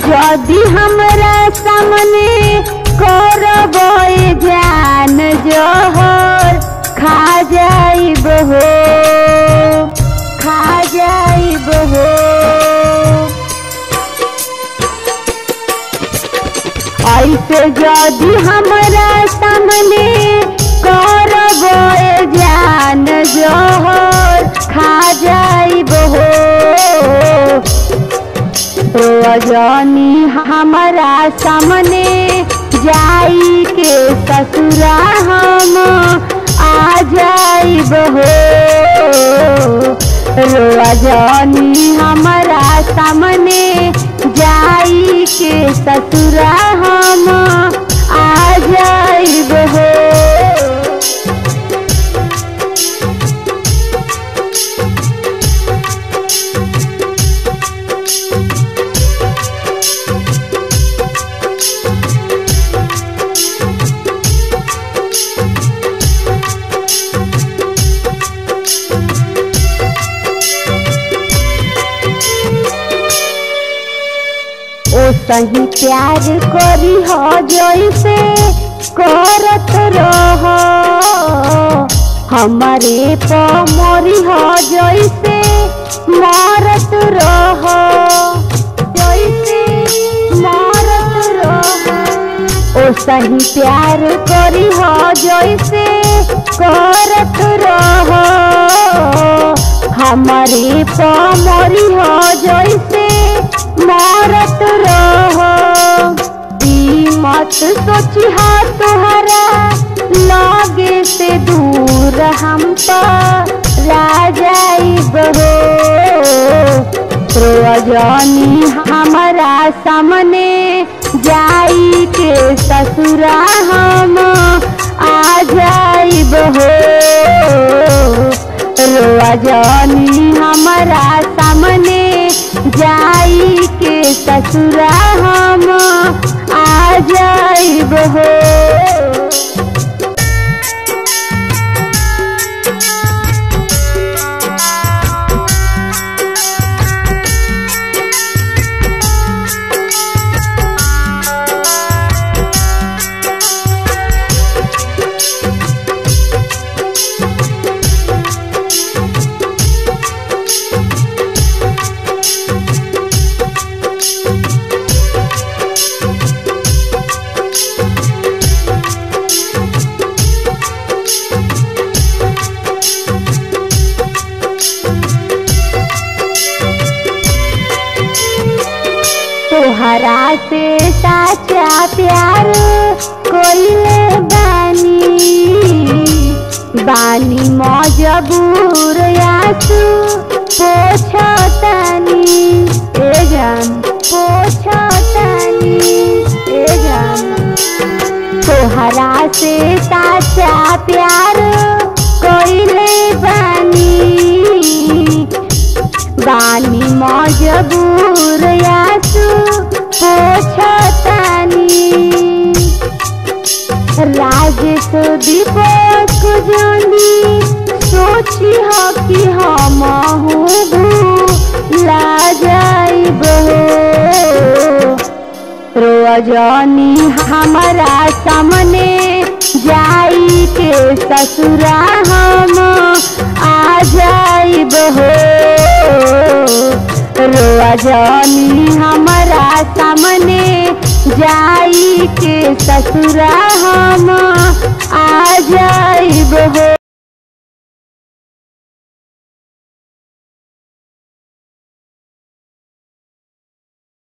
जदि हमरा सामने करबे जान जोहर खा जाइब हो, खा जाइब हो। ऐसे जदि हमरा सामने करबे जान जोहर खा जाइब हो। रजनी हमारा सामने जाई के ससुरा हम आ जाइब हो। रजनी हमारा सामने जाई के ससुरा हम आ जाइब हो। ओ सही प्यार करी हो जैसे करत रहो, हमारे पमरी हो जैसे मारत रहो, जैसे मारत रहो। ओ सही प्यार करी हो जैसे करत रहो, हमारे पमरी हो जैसे मारत रहो। मत सोची हा तुहरा लागे से दूर हम पर जाइब हो। रजनी हमारा सामने जाई के ससुरा हम आ जाइब हो। रजनी हमारा सामने जाई के ससुरा हम आ जाइब हो। तोहरा से साचा प्यार कोइले बानी मजबूर आंसू पोछतानी ए जान, पोछतानी ए जान। तोहरा से साचा प्यार कोइले बानी मजबूर आंसू पोछतानी। राजेश दीपक जानी सोची हो कि हम भूला जाइब हो। रजनी हमारा सामने जाई के ससुरा हम आ जाइब हो। रजनी हमारा सामने जाई के ससुरा हम आ जाइब हो।